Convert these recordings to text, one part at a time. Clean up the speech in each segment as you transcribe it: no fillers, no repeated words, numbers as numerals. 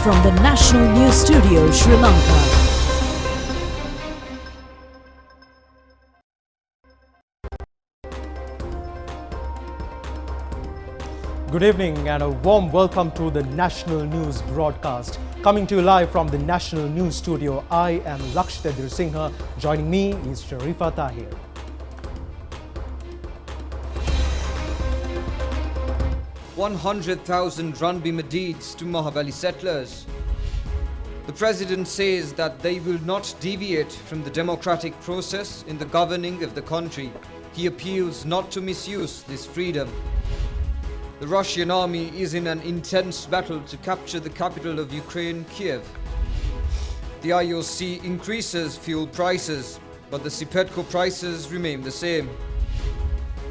from the National News Studio, Sri Lanka. Good evening and a warm welcome to the National News broadcast. Coming to you live from the National News Studio, I am Lakshita Singha. Joining me is Sharifa Tahir. $100,000 Ranbima deeds to Mahabali settlers. The President says that they will not deviate from the democratic process in the governing of the country. He appeals not to misuse this freedom. The Russian army is in an intense battle to capture the capital of Ukraine, Kiev. The IOC increases fuel prices, but the Sipetco prices remain the same.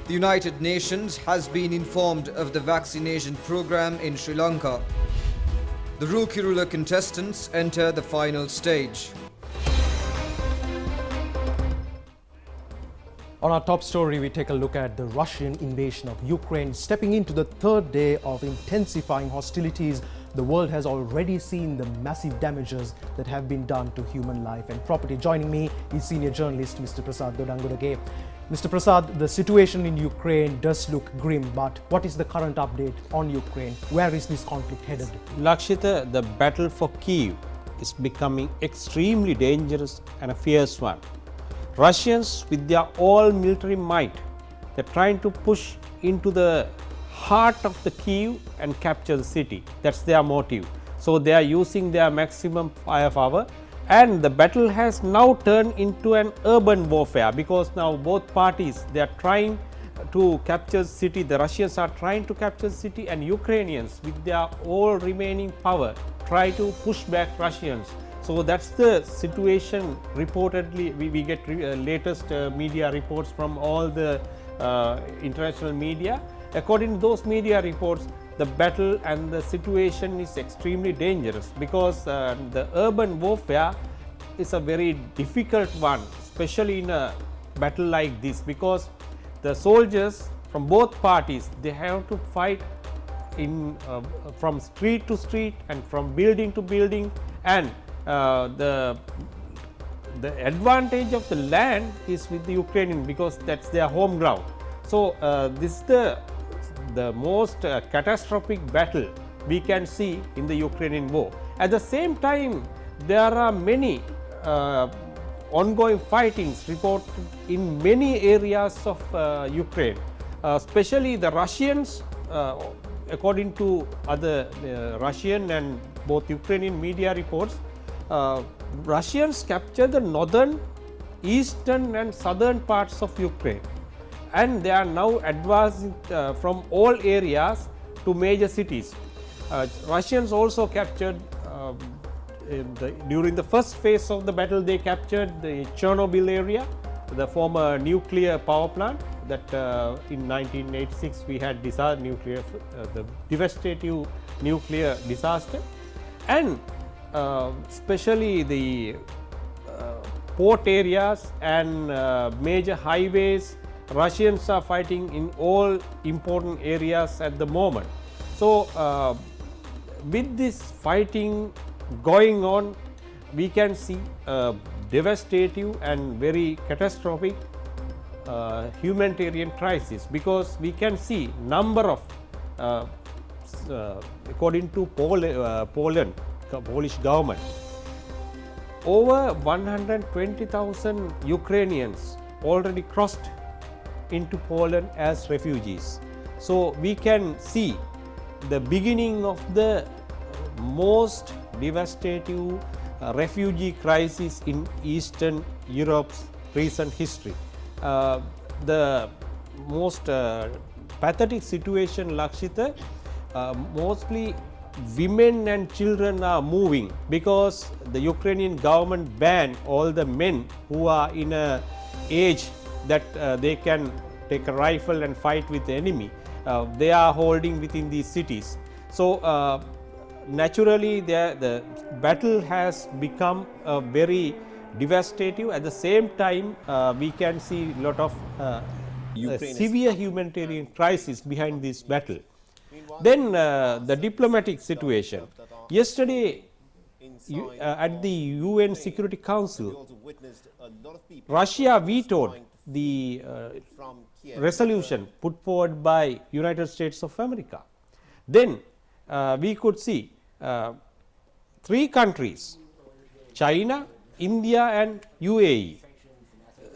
The United Nations has been informed of the vaccination program in Sri Lanka. The Rukirula contestants enter the final stage. On our top story, we take a look at the Russian invasion of Ukraine. Stepping into the third day of intensifying hostilities, the world has already seen the massive damages that have been done to human life and property. Joining me is senior journalist Mr. Prasad Dodangudage. Mr. Prasad, the situation in Ukraine does look grim, but what is the current update on Ukraine? Where is this conflict headed? Lakshita, the battle for Kyiv is becoming extremely dangerous and a fierce one. Russians, with their all military might, they're trying to push into the heart of the Kyiv and capture the city. That's their motive. So they are using their maximum firepower, and the battle has now turned into an urban warfare, because now both parties, they are trying to capture the city. The Russians are trying to capture the city, and Ukrainians, with their all remaining power, try to push back Russians. So that's the situation. Reportedly, we get latest media reports from all the international media. According to those media reports, the battle and the situation is extremely dangerous, because the urban warfare is a very difficult one, especially in a battle like this, because the soldiers from both parties, they have to fight in from street to street and from building to building, and the advantage of the land is with the Ukrainian, because that's their home ground. So this is the most catastrophic battle we can see in the Ukrainian war. At the same time, there are many ongoing fightings reported in many areas of Ukraine, especially the Russians. According to other Russian and both Ukrainian media reports, Russians captured the northern, eastern and southern parts of Ukraine, and they are now advancing from all areas to major cities. Russians also captured, during the first phase of the battle, they captured the Chernobyl area, the former nuclear power plant that in 1986 we had the devastating nuclear disaster, and especially the port areas and major highways. Russians are fighting in all important areas at the moment. So with this fighting going on, we can see a devastating and very catastrophic humanitarian crisis, because we can see number of according to Poland, Polish government, over 120,000 Ukrainians already crossed into Poland as refugees. So we can see the beginning of the most devastating refugee crisis in Eastern Europe's recent history. The most pathetic situation, Lakshita, mostly women and children are moving, because the Ukrainian government banned all the men who are in a age that they can take a rifle and fight with the enemy. They are holding within these cities. So naturally the battle has become very devastating. At the same time, we can see a lot of severe humanitarian crisis behind this battle. Then the diplomatic situation. Yesterday, at the UN Security Council, Russia vetoed the resolution put forward by United States of America. Then we could see three countries, China, India and UAE,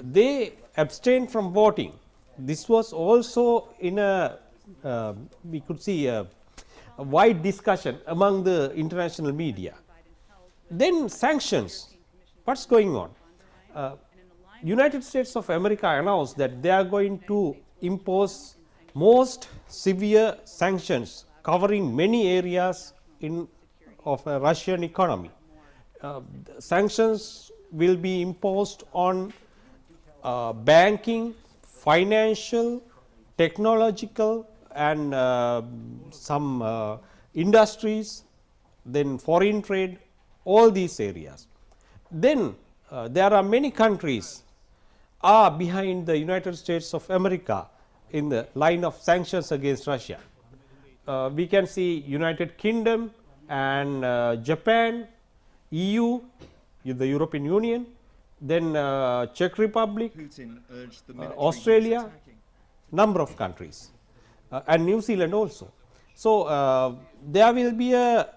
they abstained from voting. This was also in a, we could see a wide discussion among the international media. Then sanctions, what's going on? United States of America announced that they are going to impose most severe sanctions covering many areas of a Russian economy. Sanctions will be imposed on banking, financial, technological and some industries, then foreign trade, all these areas. Then there are many countries are behind the United States of America in the line of sanctions against Russia. We can see United Kingdom and Japan, EU, the European Union, then Czech Republic, Australia, number of countries and New Zealand also. So there will be a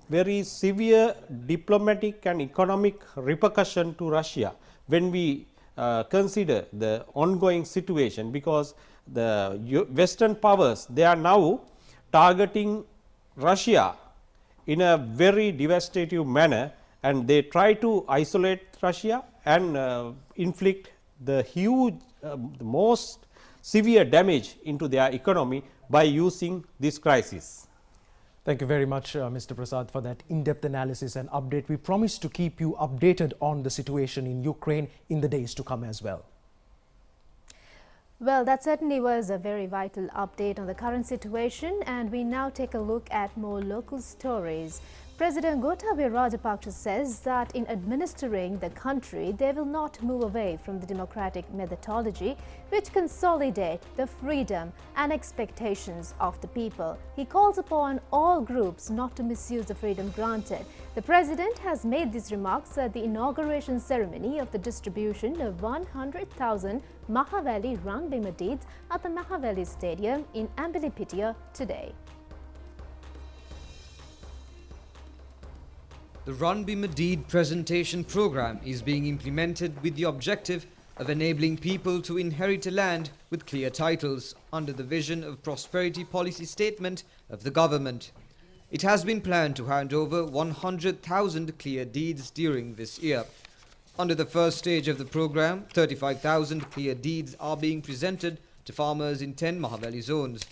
very severe diplomatic and economic repercussion to Russia when we consider the ongoing situation, because the Western powers, they are now targeting Russia in a very devastating manner, and they try to isolate Russia and inflict the huge, the most severe damage into their economy by using this crisis. Thank you very much, Mr. Prasad, for that in-depth analysis and update. We promise to keep you updated on the situation in Ukraine in the days to come as well. Well, that certainly was a very vital update on the current situation, and we now take a look at more local stories. President Gotabaya Rajapaksa says that in administering the country, they will not move away from the democratic methodology which consolidate the freedom and expectations of the people. He calls upon all groups not to misuse the freedom granted. The president has made these remarks at the inauguration ceremony of the distribution of 100,000 Mahavali Rang Bima deeds at the Mahavali Stadium in Ambalipitia today. The Run Bima Deed presentation program is being implemented with the objective of enabling people to inherit a land with clear titles under the vision of prosperity policy statement of the government. It has been planned to hand over 100,000 clear deeds during this year. Under the first stage of the program, 35,000 clear deeds are being presented to farmers in 10 Mahavali zones.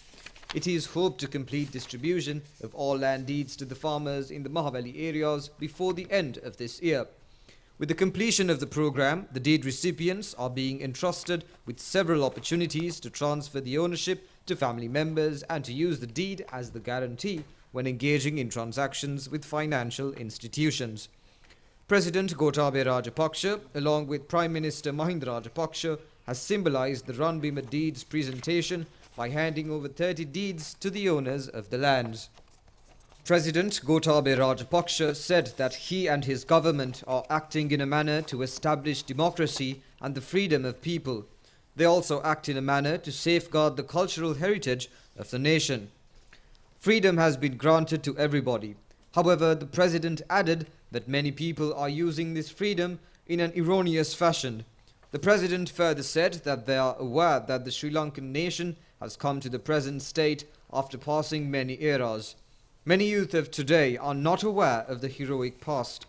It is hoped to complete distribution of all land deeds to the farmers in the Mahavali areas before the end of this year. With the completion of the program, the deed recipients are being entrusted with several opportunities to transfer the ownership to family members and to use the deed as the guarantee when engaging in transactions with financial institutions. President Gotabaya Rajapaksa, along with Prime Minister Mahinda Rajapaksa, has symbolized the Run Bima deeds presentation by handing over 30 deeds to the owners of the lands. President Gotabaya Rajapaksa said that he and his government are acting in a manner to establish democracy and the freedom of people. They also act in a manner to safeguard the cultural heritage of the nation. Freedom has been granted to everybody. However, the president added that many people are using this freedom in an erroneous fashion. The president further said that they are aware that the Sri Lankan nation has come to the present state after passing many eras. Many youth of today are not aware of the heroic past.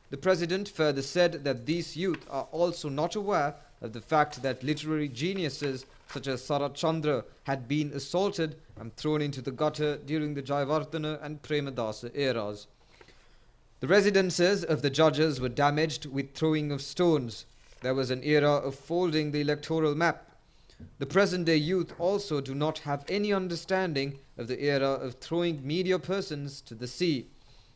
The president further said that these youth are also not aware of the fact that literary geniuses such as Sarat Chandra had been assaulted and thrown into the gutter during the Jayavardhana and Premadasa eras. The residences of the judges were damaged with throwing of stones. There was an era of folding the electoral map. The present-day youth also do not have any understanding of the era of throwing media persons to the sea.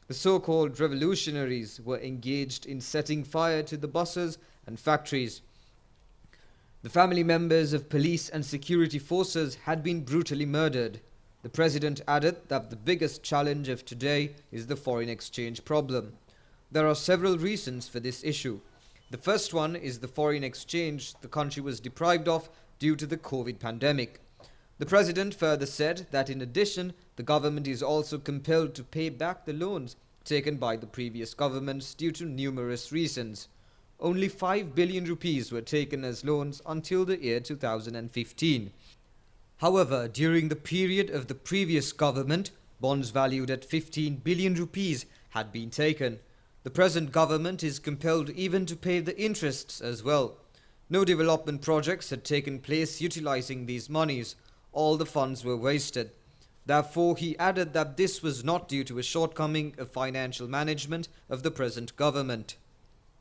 The so-called revolutionaries were engaged in setting fire to the buses and factories. The family members of police and security forces had been brutally murdered. The president added that the biggest challenge of today is the foreign exchange problem. There are several reasons for this issue. The first one is the foreign exchange the country was deprived of due to the COVID pandemic. The president further said that in addition, the government is also compelled to pay back the loans taken by the previous governments due to numerous reasons. Only 5 billion rupees were taken as loans until the year 2015. However, during the period of the previous government, bonds valued at 15 billion rupees had been taken. The present government is compelled even to pay the interests as well. No development projects had taken place utilizing these monies. All the funds were wasted. Therefore, he added that this was not due to a shortcoming of financial management of the present government.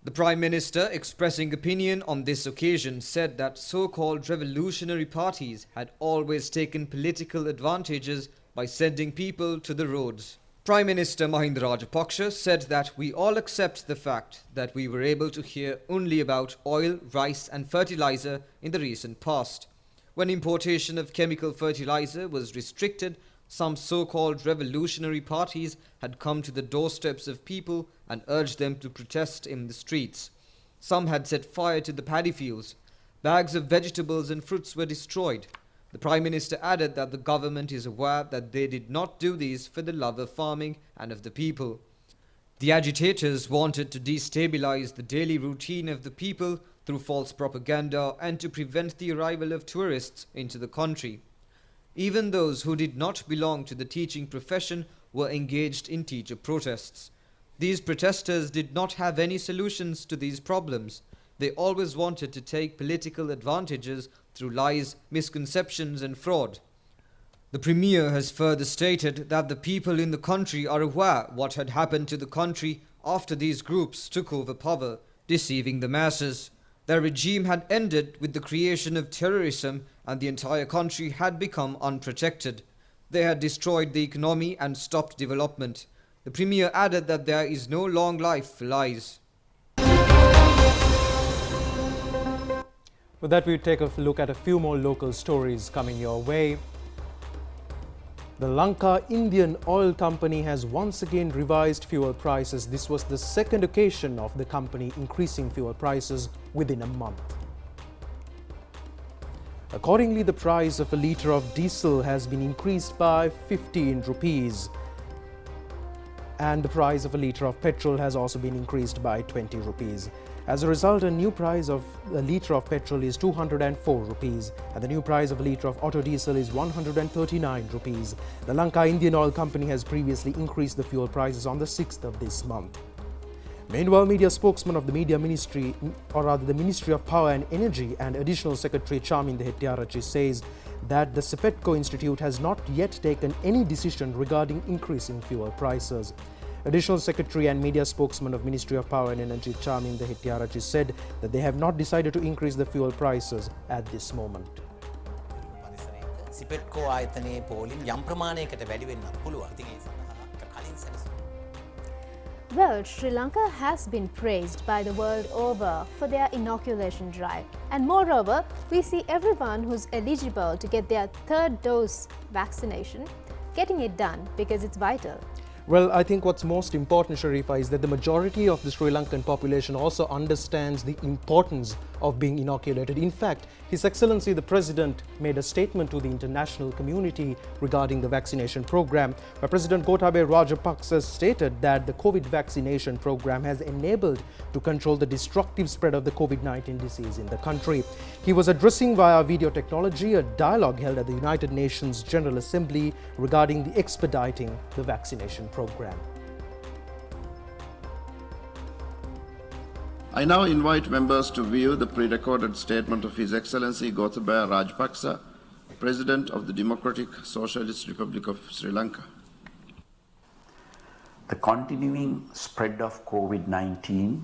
The Prime Minister, expressing opinion on this occasion, said that so-called revolutionary parties had always taken political advantages by sending people to the roads. Prime Minister Mahinda Rajapaksa said that we all accept the fact that we were able to hear only about oil, rice and fertilizer in the recent past. When importation of chemical fertilizer was restricted, some so-called revolutionary parties had come to the doorsteps of people and urged them to protest in the streets. Some had set fire to the paddy fields. Bags of vegetables and fruits were destroyed. The Prime Minister added that the government is aware that they did not do these for the love of farming and of the people. The agitators wanted to destabilize the daily routine of the people through false propaganda and to prevent the arrival of tourists into the country. Even those who did not belong to the teaching profession were engaged in teacher protests. These protesters did not have any solutions to these problems. They always wanted to take political advantages through lies, misconceptions and fraud. The Premier has further stated that the people in the country are aware what had happened to the country after these groups took over power, deceiving the masses. Their regime had ended with the creation of terrorism and the entire country had become unprotected. They had destroyed the economy and stopped development. The Premier added that there is no long life for lies. With that, we take a look at a few more local stories coming your way. The Lanka Indian Oil Company has once again revised fuel prices. This was the second occasion of the company increasing fuel prices within a month. Accordingly, the price of a litre of diesel has been increased by 15 rupees. And the price of a litre of petrol has also been increased by 20 rupees. As a result, a new price of a litre of petrol is 204 rupees and the new price of a litre of auto diesel is 139 rupees. The Lanka Indian Oil Company has previously increased the fuel prices on the 6th of this month. Meanwhile, media spokesman of the Media Ministry, or rather the Ministry of Power and Energy, and Additional Secretary Chaminda Hettiarachchi says that the CPETCO Institute has not yet taken any decision regarding increasing fuel prices. Additional Secretary and Media Spokesman of Ministry of Power and Energy Chaminda Hettiarachchi said that they have not decided to increase the fuel prices at this moment. CPETCO ආයතනයේ පෝලිම් යම් ප්‍රමාණයකට වැඩි වෙන්නත් පුළුවන්. ඉතින් ඒ සඳහා කලින් සැලසුම්. Well, Sri Lanka has been praised by the world over for their inoculation drive. And moreover, we see everyone who's eligible to get their third dose vaccination getting it done because it's vital. Well, I think what's most important, Sharifa, is that the majority of the Sri Lankan population also understands the importance of being inoculated. In fact, His Excellency the President made a statement to the international community regarding the vaccination program, where President Gotabaya Rajapaksa stated that the COVID vaccination program has enabled to control the destructive spread of the COVID-19 disease in the country. He was addressing via video technology a dialogue held at the United Nations General Assembly regarding the expediting the vaccination program. I now invite members to view the pre-recorded statement of His Excellency Gotabaya Rajapaksa, President of the Democratic Socialist Republic of Sri Lanka. The continuing spread of COVID-19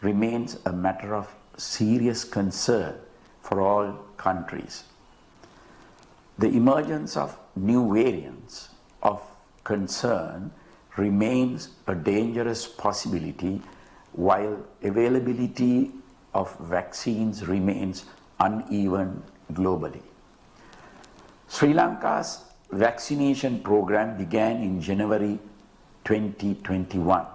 remains a matter of serious concern for all countries. The emergence of new variants of concern remains a dangerous possibility while availability of vaccines remains uneven globally. Sri Lanka's vaccination program began in January 2021,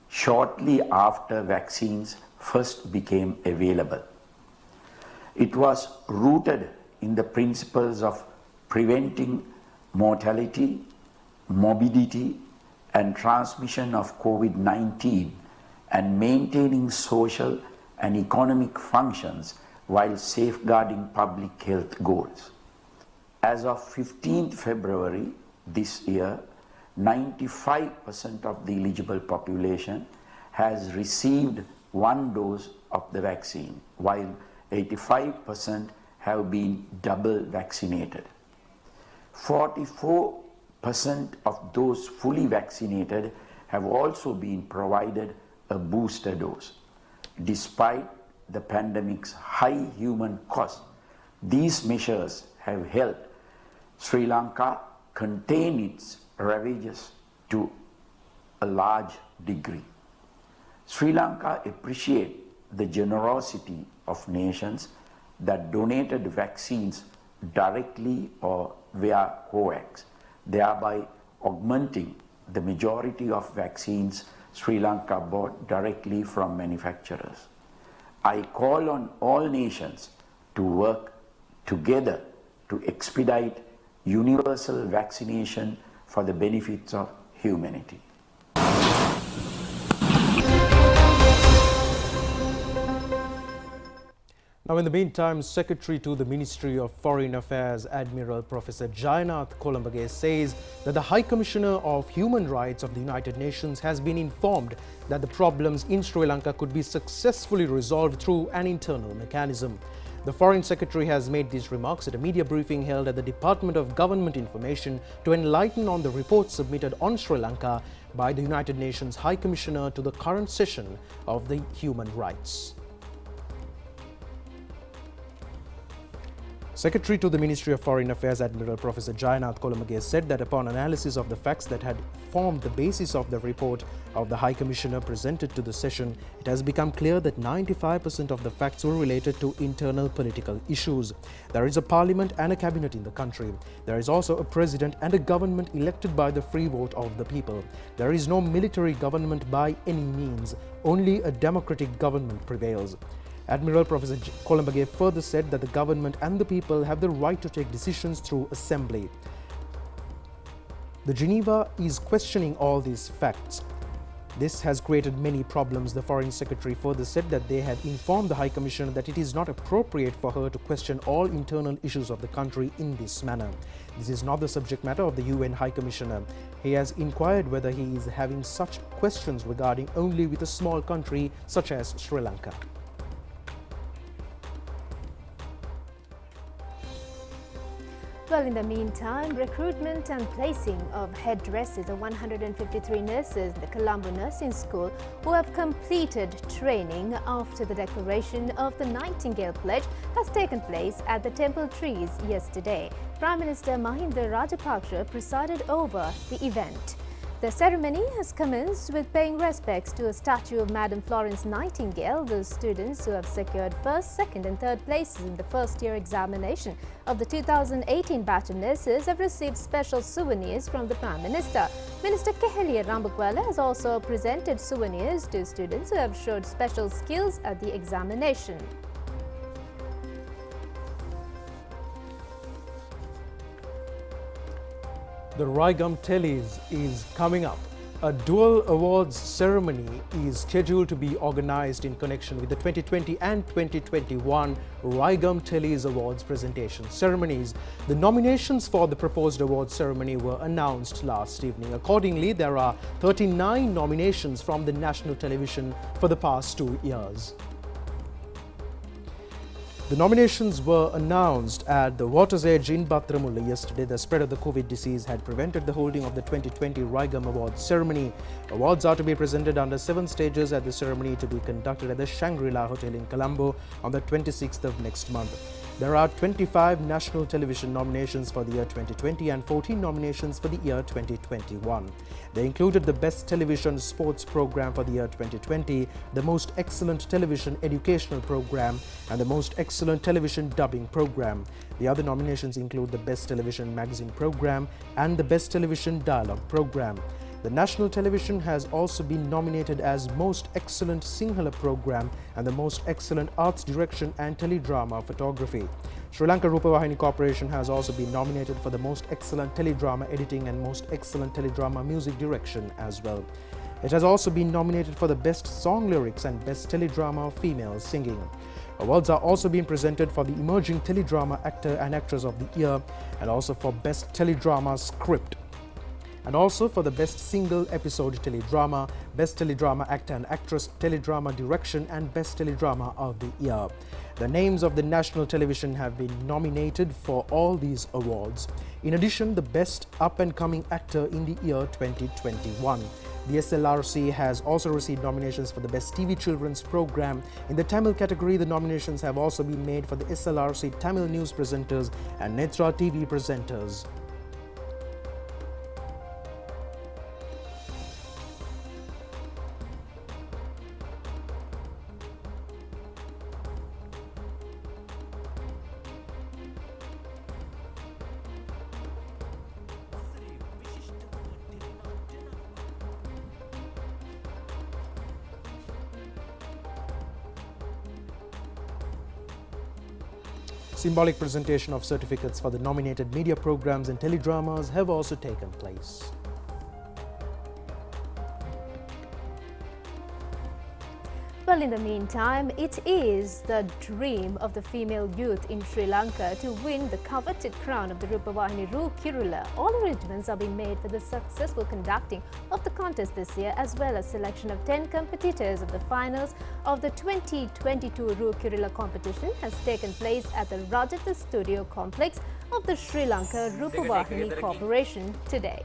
shortly after vaccines first became available. It was rooted in the principles of preventing mortality, morbidity, and transmission of COVID-19 and maintaining social and economic functions while safeguarding public health goals. As of 15th February this year, 95% of the eligible population has received one dose of the vaccine, while 85% have been double vaccinated. 44% of those fully vaccinated have also been provided a booster dose. Despite the pandemic's high human cost, these measures have helped Sri Lanka contain its ravages to a large degree. Sri Lanka appreciates the generosity of nations that donated vaccines directly or via COVAX, thereby augmenting the majority of vaccines Sri Lanka bought directly from manufacturers. I call on all nations to work together to expedite universal vaccination for the benefits of humanity. Now, in the meantime, Secretary to the Ministry of Foreign Affairs, Admiral Professor Jayanath Kolambage, says that the High Commissioner of Human Rights of the United Nations has been informed that the problems in Sri Lanka could be successfully resolved through an internal mechanism. The Foreign Secretary has made these remarks at a media briefing held at the Department of Government Information to enlighten on the report submitted on Sri Lanka by the United Nations High Commissioner to the current session of the Human Rights. Secretary to the Ministry of Foreign Affairs, Admiral Professor Jayanath Kolambage, said that upon analysis of the facts that had formed the basis of the report of the High Commissioner presented to the session, it has become clear that 95% of the facts were related to internal political issues. There is a parliament and a cabinet in the country. There is also a president and a government elected by the free vote of the people. There is no military government by any means. Only a democratic government prevails. Admiral Professor Kolambage further said that the government and the people have the right to take decisions through assembly. The Geneva is questioning all these facts. This has created many problems. The Foreign Secretary further said that they had informed the High Commissioner that it is not appropriate for her to question all internal issues of the country in this manner. This is not the subject matter of the UN High Commissioner. He has inquired whether he is having such questions regarding only with a small country such as Sri Lanka. Well, in the meantime, recruitment and placing of headdresses of 153 nurses in the Colombo Nursing School who have completed training after the declaration of the Nightingale Pledge has taken place at the Temple Trees yesterday. Prime Minister Mahinda Rajapaksa presided over the event. The ceremony has commenced with paying respects to a statue of Madam Florence Nightingale. The students who have secured first, second and third places in the first-year examination of the 2018 batch of nurses have received special souvenirs from the Prime Minister. Minister Keheliya Rambukwala has also presented souvenirs to students who have showed special skills at the examination. The Raigam Tellies is coming up. A dual awards ceremony is scheduled to be organized in connection with the 2020 and 2021 Raigam Tellies Awards presentation ceremonies. The nominations for the proposed awards ceremony were announced last evening. Accordingly, there are 39 nominations from the national television for the past 2 years. The nominations were announced at the Water's Edge in Batramulla yesterday. The spread of the COVID disease had prevented the holding of the 2020 Raigam Awards ceremony. Awards are to be presented under 7 stages at the ceremony to be conducted at the Shangri-La Hotel in Colombo on the 26th of next month. There are 25 national television nominations for the year 2020 and 14 nominations for the year 2021. They included the Best Television Sports Program for the year 2020, the Most Excellent Television Educational Program, and the Most Excellent Television Dubbing Program. The other nominations include the Best Television Magazine Program and the Best Television Dialogue Program. The national television has also been nominated as Most Excellent Sinhala Program and the Most Excellent Arts Direction and Teledrama Photography. Sri Lanka Rupavahini Corporation has also been nominated for the Most Excellent Teledrama Editing and Most Excellent Teledrama Music Direction as well. It has also been nominated for the Best Song Lyrics and Best Teledrama Female Singing. Awards are also being presented for the Emerging Teledrama Actor and Actress of the Year and also for Best Teledrama Script, and also for the Best Single Episode Teledrama, Best Teledrama Actor and Actress Teledrama Direction and Best Teledrama of the Year. The names of the national television have been nominated for all these awards. In addition, the Best Up-and-Coming Actor in the year 2021. The SLRC has also received nominations for the Best TV Children's Program. In the Tamil category, the nominations have also been made for the SLRC Tamil News Presenters and Netra TV Presenters. Symbolic presentation of certificates for the nominated media programs and teledramas have also taken place. Well, in the meantime, it is the dream of the female youth in Sri Lanka to win the coveted crown of the Rupavahini Kirula. All arrangements are being made for the successful conducting of the contest this year, as well as selection of 10 competitors of the finals of the 2022 Kirula competition has taken place at the Rajatha Studio Complex of the Sri Lanka Rupavahini Corporation today.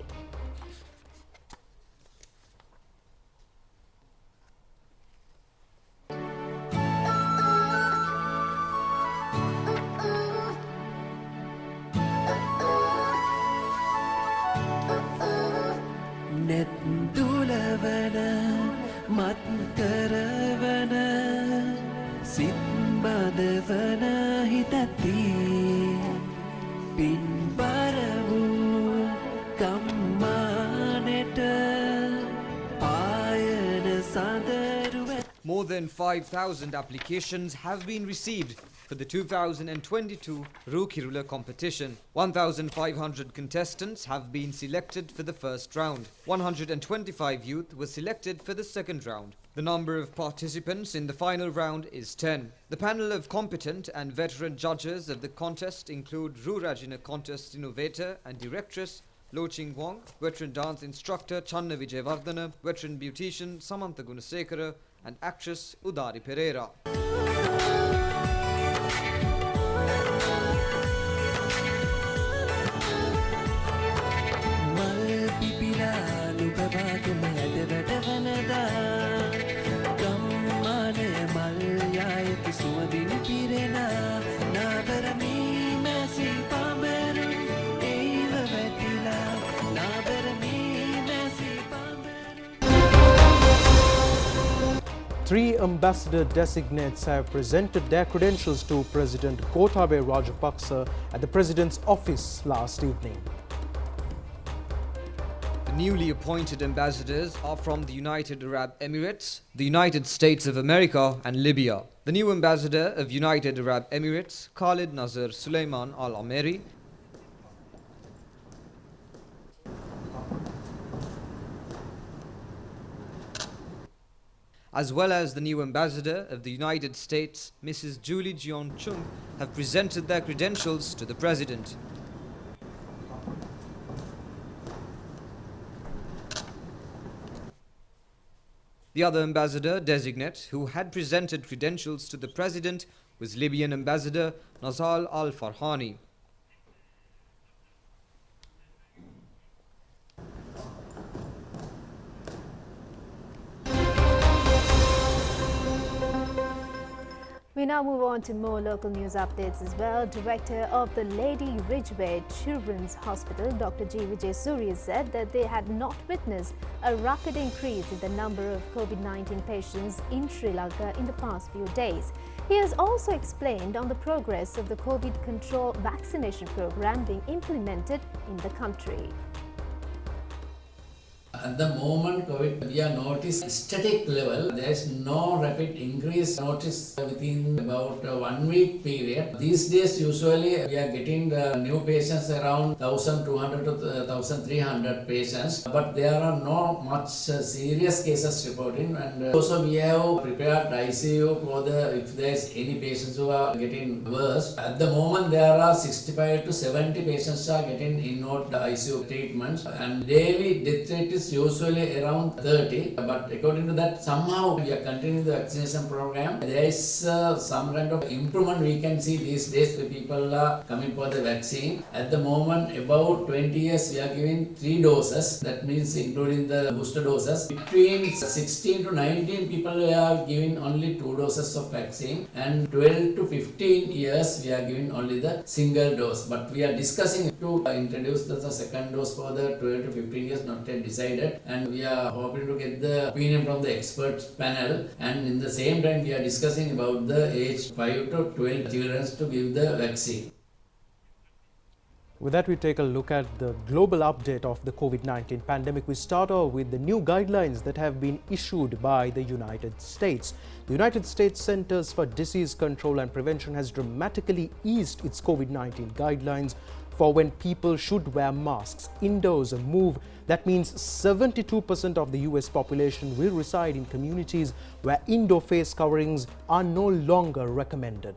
More than 5,000 applications have been received for the 2022 Kirula competition. 1,500 contestants have been selected for the first round. 125 youth were selected for the second round. The number of participants in the final round is 10. The panel of competent and veteran judges of the contest include Rurajina contest innovator and directress Loching Wong, veteran dance instructor Channa Vijayavardhana, veteran beautician Samantha Gunasekara, and actress Udari Pereira. Three ambassador designates have presented their credentials to President Gotabaya Rajapaksa at the President's office last evening. The newly appointed ambassadors are from the United Arab Emirates, the United States of America and Libya. The new ambassador of United Arab Emirates, Khalid Nazar Suleiman Al-Ameri, as well as the new ambassador of the United States, Mrs. Julie Jeon Chung, have presented their credentials to the President. The other ambassador designate who had presented credentials to the President was Libyan ambassador Nazal Al-Farhani. We now move on to more local news updates as well. Director of the Lady Ridgeway Children's Hospital, Dr. G. Vijay Surya, said that they had not witnessed a rapid increase in the number of COVID-19 patients in Sri Lanka in the past few days. He has also explained on the progress of the COVID control vaccination program being implemented in the country. At the moment, COVID, we are noticed static level. There is no rapid increase noticed within about 1 week period. These days, usually we are getting the new patients around 1,200 to 1,300 patients, but there are no much serious cases reporting. And also we have prepared ICU for if there is any patients who are getting worse. At the moment, there are 65 to 70 patients are getting in-note ICU treatments, and daily death rate is usually around 30, but according to that, somehow we are continuing the vaccination program. There is some kind of improvement we can see these days. The people are coming for the vaccine. At the moment, about 20 years, we are giving 3 doses. That means including the booster doses. Between 16 to 19 people, we are giving only 2 doses of vaccine, and 12 to 15 years, we are giving only the single dose. But we are discussing to introduce the second dose for the 12 to 15 years, not yet decided. And we are hoping to get the opinion from the experts panel, and in the same time we are discussing about the age 5 to 12 children to give the vaccine. With that, we take a look at the global update of the COVID-19 pandemic. We start off with the new guidelines that have been issued by the United States. The United States Centers for Disease Control and Prevention has dramatically eased its COVID-19 guidelines for when people should wear masks indoors, a move that means 72% of the US population will reside in communities where indoor face coverings are no longer recommended.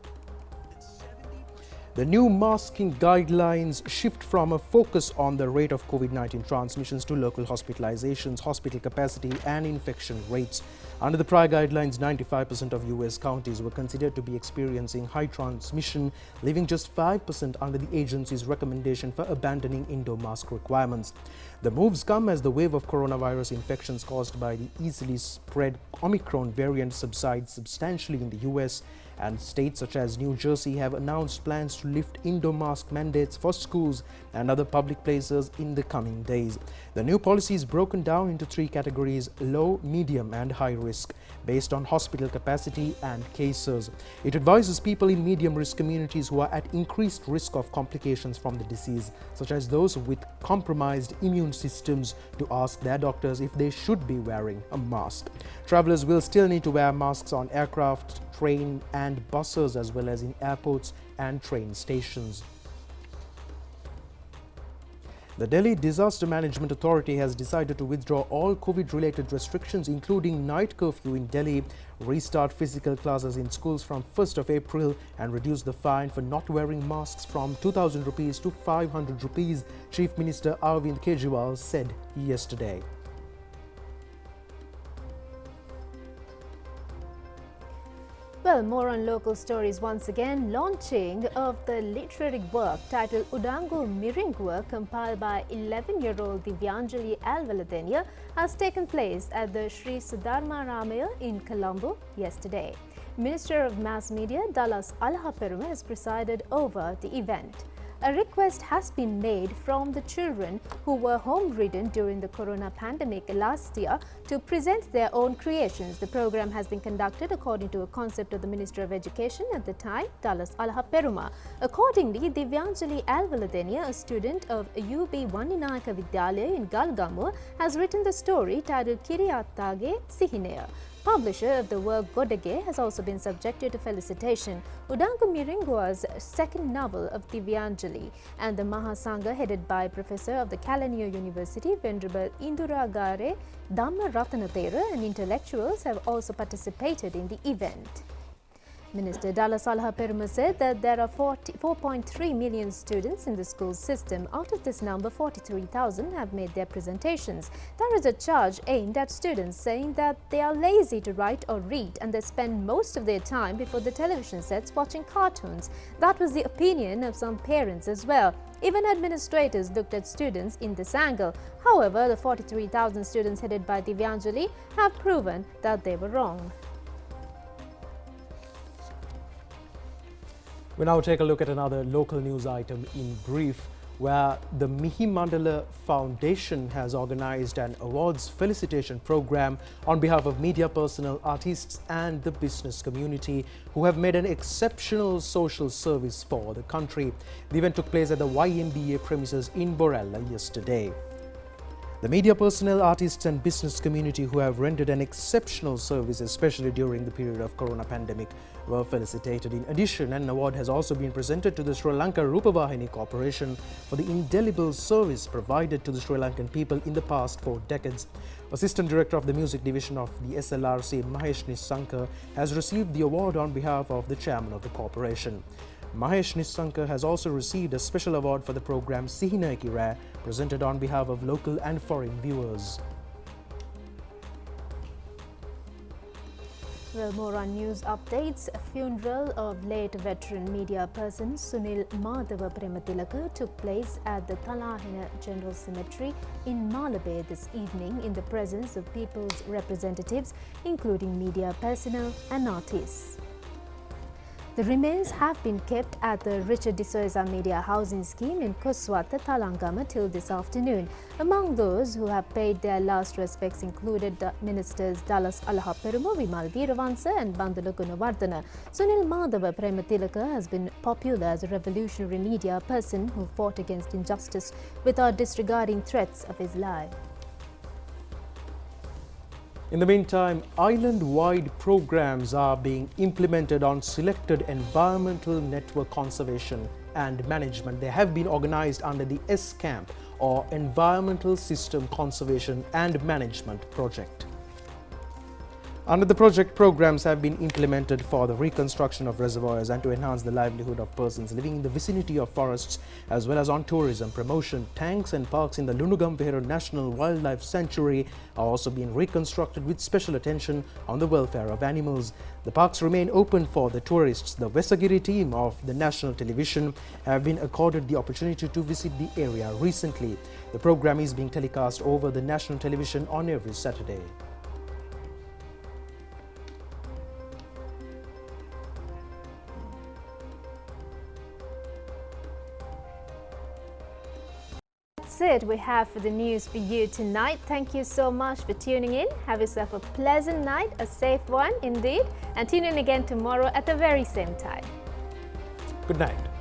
The new masking guidelines shift from a focus on the rate of COVID-19 transmissions to local hospitalizations, hospital capacity and infection rates. Under the prior guidelines, 95% of US counties were considered to be experiencing high transmission, leaving just 5% under the agency's recommendation for abandoning indoor mask requirements. The moves come as the wave of coronavirus infections caused by the easily spread Omicron variant subsides substantially in the US, and states such as New Jersey have announced plans to lift indoor mask mandates for schools and other public places in the coming days. The new policy is broken down into 3 categories: low, medium and high risk, based on hospital capacity and cases. It advises people in medium risk communities who are at increased risk of complications from the disease, such as those with compromised immune systems, to ask their doctors if they should be wearing a mask. Travelers will still need to wear masks on aircraft, train and buses, as well as in airports and train stations. The Delhi Disaster Management Authority has decided to withdraw all COVID-related restrictions, including night curfew in Delhi, restart physical classes in schools from 1st of April, and reduce the fine for not wearing masks from 2,000 rupees to 500 rupees, Chief Minister Arvind Kejriwal said yesterday. Well, more on local stories once again. Launching of the literary work titled Udangu Miringwa, compiled by 11-year-old Divyanjali Alvaladenia, has taken place at the Sri Sudharma Ramaya in Colombo yesterday. Minister of Mass Media Dallas Alahaperuma has presided over the event. A request has been made from the children who were home-ridden during the corona pandemic last year to present their own creations. The program has been conducted according to a concept of the Minister of Education at the time, Dallas Alahaperuma. Accordingly, Divyanjali Alvaladenia, a student of UB Vaninayaka Vidyalaya in Galgamu, has written the story titled Kiriyattage Sihineya. Publisher of the work Godage has also been subjected to felicitation. Udangu Miringwa's second novel of Divyanjali and the Mahasangha, headed by Professor of the Kalaniya University, Venerable Induragare Dhammaratanathera, and intellectuals have also participated in the event. Minister Dallas Alahaperuma said that there are 4.3 million students in the school system. Out of this number, 43,000 have made their presentations. There is a charge aimed at students, saying that they are lazy to write or read and they spend most of their time before the television sets watching cartoons. That was the opinion of some parents as well. Even administrators looked at students in this angle. However, the 43,000 students headed by Divyanjali have proven that they were wrong. We now take a look at another local news item in brief, where the Mihi Mandala Foundation has organized an awards felicitation program on behalf of media personnel, artists and the business community who have made an exceptional social service for the country. The event took place at the YMBA premises in Borella yesterday. The media personnel, artists and business community who have rendered an exceptional service, especially during the period of corona pandemic, were felicitated. In addition, an award has also been presented to the ChannelEye Rupavahini Corporation for the indelible service provided to the Sri Lankan people in the past 4 decades. Assistant Director of the Music Division of the SLRC, Mahesh Nissanka, has received the award on behalf of the Chairman of the Corporation. Mahesh Nissanka has also received a special award for the program Sihina Ekira, presented on behalf of local and foreign viewers. Well, more on news updates. A funeral of late veteran media person Sunil Madhava Prematilaka took place at the Talahina General Cemetery in Malabar this evening in the presence of people's representatives, including media personnel and artists. The remains have been kept at the Richard D'Souza Media Housing Scheme in Koswata, Talangama till this afternoon. Among those who have paid their last respects included the ministers Dallas Alahaperumo, Vimal Veeravansa and Bandula Gunawardana. Sunil Madhava Prematilaka has been popular as a revolutionary media person who fought against injustice without disregarding threats of his life. In the meantime, island-wide programs are being implemented on selected environmental network conservation and management. They have been organized under the SCAMP, or Environmental System Conservation and Management Project. Under the project, programs have been implemented for the reconstruction of reservoirs and to enhance the livelihood of persons living in the vicinity of forests, as well as on tourism promotion. Tanks and parks in the Lunugampehera National Wildlife Sanctuary are also being reconstructed with special attention on the welfare of animals. The parks remain open for the tourists. The Vesagiri team of the national television have been accorded the opportunity to visit the area recently. The program is being telecast over the national television on every Saturday. That's it we have for the news for you tonight. Thank you so much for tuning in. Have yourself a pleasant night, a safe one indeed, and tune in again tomorrow at the very same time. Good night.